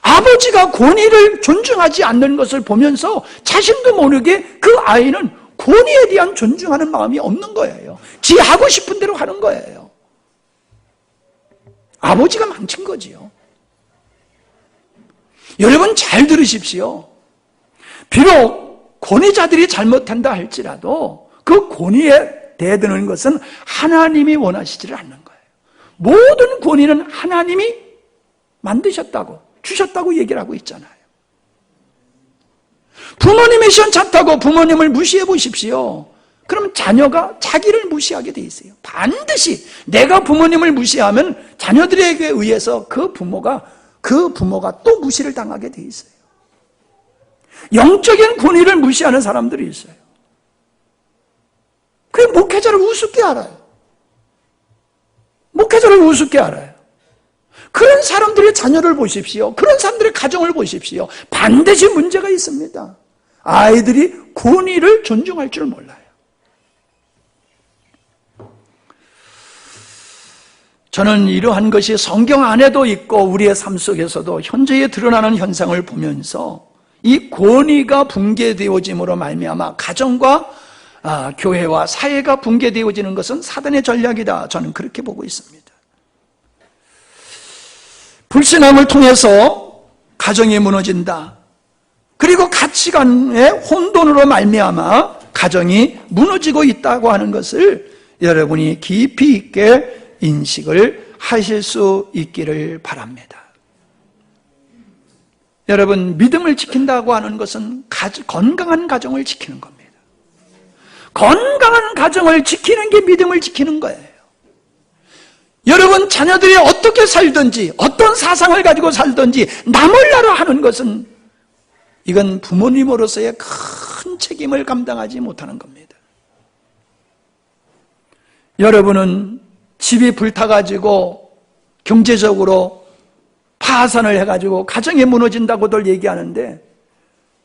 Speaker 2: 아버지가 권위를 존중하지 않는 것을 보면서 자신도 모르게 그 아이는 권위에 대한 존중하는 마음이 없는 거예요. 지 하고 싶은 대로 하는 거예요. 아버지가 망친 거지요. 여러분 잘 들으십시오. 비록 권위자들이 잘못한다 할지라도 그 권위에 대드는 것은 하나님이 원하시지를 않는 거예요. 모든 권위는 하나님이 만드셨다고 주셨다고 얘기를 하고 있잖아요. 부모님의 시원찮다고 부모님을 무시해 보십시오. 그럼 자녀가 자기를 무시하게 돼 있어요. 반드시 내가 부모님을 무시하면 자녀들에게 의해서 그 부모가 또 무시를 당하게 돼 있어요. 영적인 권위를 무시하는 사람들이 있어요. 그 목회자를 우습게 알아요. 목회자를 우습게 알아요. 그런 사람들의 자녀를 보십시오. 그런 사람들의 가정을 보십시오. 반드시 문제가 있습니다. 아이들이 권위를 존중할 줄 몰라요. 저는 이러한 것이 성경 안에도 있고 우리의 삶 속에서도 현재에 드러나는 현상을 보면서 이 권위가 붕괴되어짐으로 말미암아 가정과 교회와 사회가 붕괴되어지는 것은 사단의 전략이다. 저는 그렇게 보고 있습니다. 불신앙을 통해서 가정이 무너진다. 그리고 가치관의 혼돈으로 말미암아 가정이 무너지고 있다고 하는 것을 여러분이 깊이 있게 인식을 하실 수 있기를 바랍니다. 여러분, 믿음을 지킨다고 하는 것은 건강한 가정을 지키는 겁니다. 건강한 가정을 지키는 게 믿음을 지키는 거예요. 여러분 자녀들이 어떻게 살든지 어떤 사상을 가지고 살든지 나 몰라라 하는 것은 이건 부모님으로서의 큰 책임을 감당하지 못하는 겁니다. 여러분은 집이 불타가지고 경제적으로 파산을 해가지고 가정이 무너진다고들 얘기하는데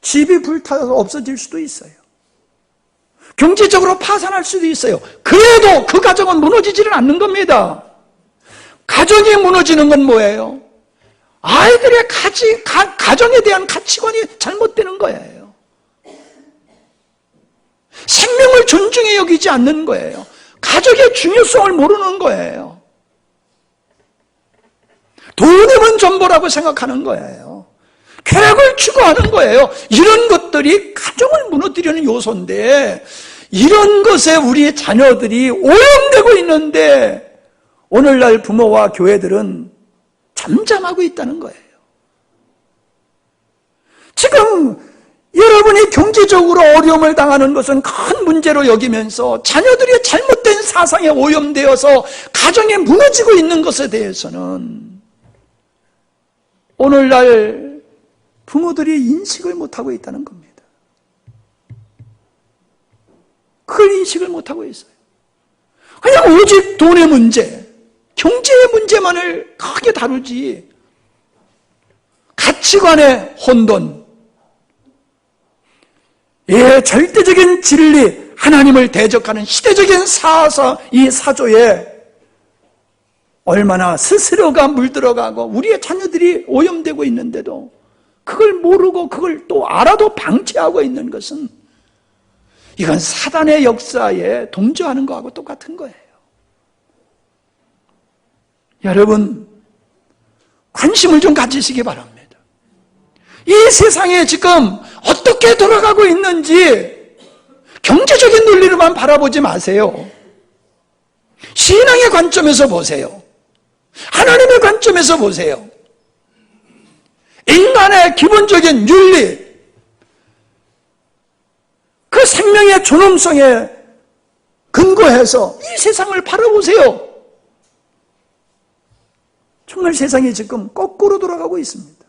Speaker 2: 집이 불타서 없어질 수도 있어요. 경제적으로 파산할 수도 있어요. 그래도 그 가정은 무너지지는 않는 겁니다. 가정이 무너지는 건 뭐예요? 아이들의 가정에 대한 가치관이 잘못되는 거예요. 생명을 존중해 여기지 않는 거예요. 가족의 중요성을 모르는 거예요. 돈이면 전부라고 생각하는 거예요. 쾌락을 추구하는 거예요. 이런 것들이 가정을 무너뜨리는 요소인데 이런 것에 우리 자녀들이 오염되고 있는데 오늘날 부모와 교회들은 잠잠하고 있다는 거예요. 지금 여러분이 경제적으로 어려움을 당하는 것은 큰 문제로 여기면서 자녀들이 잘못된 사상에 오염되어서 가정이 무너지고 있는 것에 대해서는 오늘날 부모들이 인식을 못하고 있다는 겁니다. 그걸 인식을 못하고 있어요. 그냥 오직 돈의 문제, 경제의 문제만을 크게 다루지 가치관의 혼돈, 절대적인 진리, 하나님을 대적하는 시대적인 이 사조에 얼마나 스스로가 물들어가고 우리의 자녀들이 오염되고 있는데도 그걸 모르고 그걸 또 알아도 방치하고 있는 것은 이건 사단의 역사에 동조하는 거하고 똑같은 거예요. 여러분, 관심을 좀 가지시기 바랍니다. 이 세상에 지금 어떻게 돌아가고 있는지 경제적인 논리로만 바라보지 마세요. 신앙의 관점에서 보세요. 하나님의 관점에서 보세요. 인간의 기본적인 윤리, 그 생명의 존엄성에 근거해서 이 세상을 바라보세요. 정말 세상이 지금 거꾸로 돌아가고 있습니다.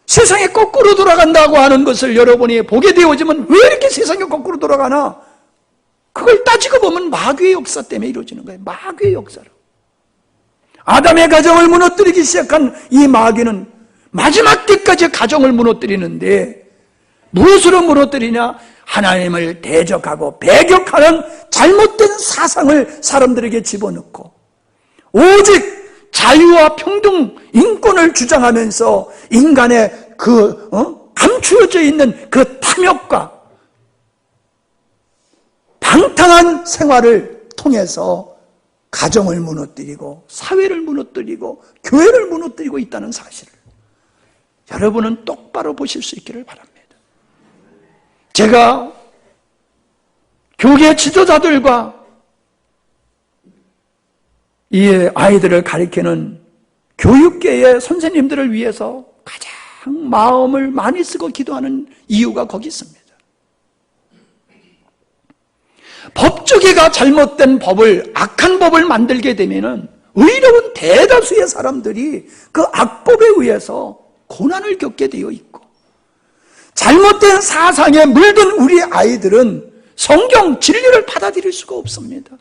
Speaker 2: 세상이 거꾸로 돌아간다고 하는 것을 여러분이 보게 되어지면 왜 이렇게 세상이 거꾸로 돌아가나? 그걸 따지고 보면 마귀의 역사 때문에 이루어지는 거예요. 마귀의 역사로. 아담의 가정을 무너뜨리기 시작한 이 마귀는 마지막 때까지 가정을 무너뜨리는데 무엇으로 무너뜨리냐? 하나님을 대적하고 배격하는 잘못된 사상을 사람들에게 집어넣고 오직 자유와 평등, 인권을 주장하면서 인간의 감추어져 있는 그 탐욕과 방탕한 생활을 통해서 가정을 무너뜨리고 사회를 무너뜨리고 교회를 무너뜨리고 있다는 사실을 여러분은 똑바로 보실 수 있기를 바랍니다. 제가 교계 지도자들과 이 아이들을 가르치는 교육계의 선생님들을 위해서 가장 마음을 많이 쓰고 기도하는 이유가 거기 있습니다. 법조계가 잘못된 법을, 악한 법을 만들게 되면은 의로운 대다수의 사람들이 그 악법에 의해서 고난을 겪게 되어 있고, 잘못된 사상에 물든 우리 아이들은 성경 진리를 받아들일 수가 없습니다.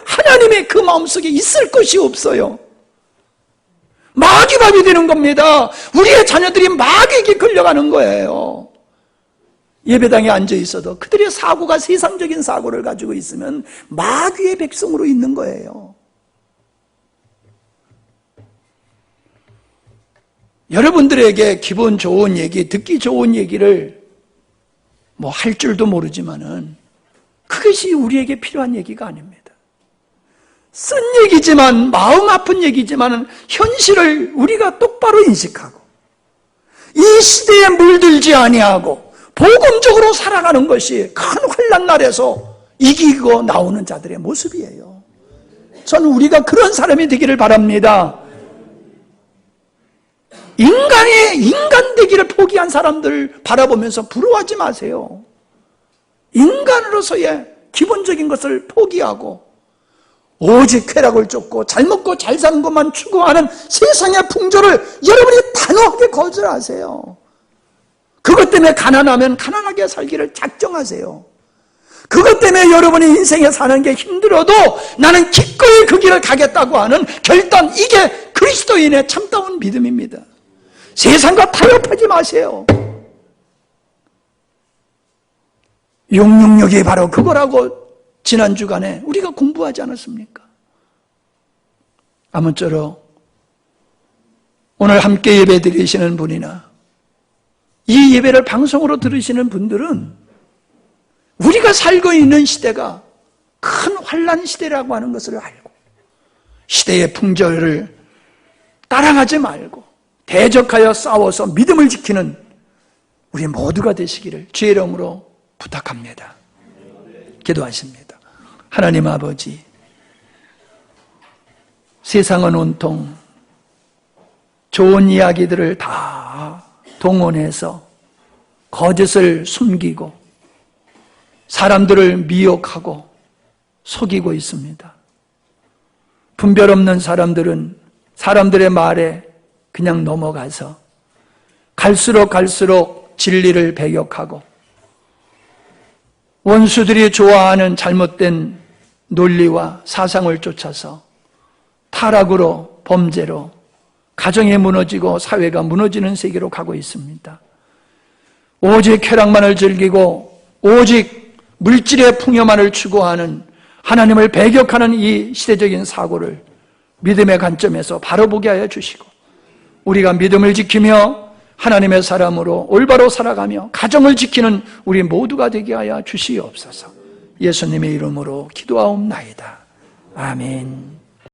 Speaker 2: 하나님의 그 마음속에 있을 것이 없어요. 마귀밥이 되는 겁니다. 우리의 자녀들이 마귀에게 끌려가는 거예요. 예배당에 앉아 있어도 그들의 사고가 세상적인 사고를 가지고 있으면 마귀의 백성으로 있는 거예요. 여러분들에게 기분 좋은 얘기, 듣기 좋은 얘기를 뭐 할 줄도 모르지만은 그것이 우리에게 필요한 얘기가 아닙니다. 쓴 얘기지만, 마음 아픈 얘기지만은 현실을 우리가 똑바로 인식하고 이 시대에 물들지 아니하고 복음적으로 살아가는 것이 큰 환난 날에서 이기고 나오는 자들의 모습이에요. 저는 우리가 그런 사람이 되기를 바랍니다. 인간 되기를 포기한 사람들 바라보면서 부러워하지 마세요. 인간으로서의 기본적인 것을 포기하고 오직 쾌락을 쫓고 잘 먹고 잘 사는 것만 추구하는 세상의 풍조를 여러분이 단호하게 거절하세요. 그것 때문에 가난하면 가난하게 살기를 작정하세요. 그것 때문에 여러분이 인생에 사는 게 힘들어도 나는 기꺼이 그 길을 가겠다고 하는 결단, 이게 그리스도인의 참다운 믿음입니다. 세상과 타협하지 마세요. 666이 바로 그거라고 지난 주간에 우리가 공부하지 않았습니까? 아무쪼록 오늘 함께 예배 드리시는 분이나 이 예배를 방송으로 들으시는 분들은 우리가 살고 있는 시대가 큰 환난 시대라고 하는 것을 알고 시대의 풍조를 따라가지 말고 대적하여 싸워서 믿음을 지키는 우리 모두가 되시기를 주의 이름으로 부탁합니다. 기도하십니다. 하나님 아버지, 세상은 온통 좋은 이야기들을 다 동원해서 거짓을 숨기고 사람들을 미혹하고 속이고 있습니다. 분별 없는 사람들은 사람들의 말에 그냥 넘어가서 갈수록 진리를 배격하고 원수들이 좋아하는 잘못된 논리와 사상을 쫓아서 타락으로, 범죄로 가정이 무너지고 사회가 무너지는 세계로 가고 있습니다. 오직 쾌락만을 즐기고 오직 물질의 풍요만을 추구하는 하나님을 배격하는 이 시대적인 사고를 믿음의 관점에서 바로 보게 하여 주시고 우리가 믿음을 지키며 하나님의 사람으로 올바로 살아가며 가정을 지키는 우리 모두가 되게 하여 주시옵소서. 예수님의 이름으로 기도하옵나이다. 아멘.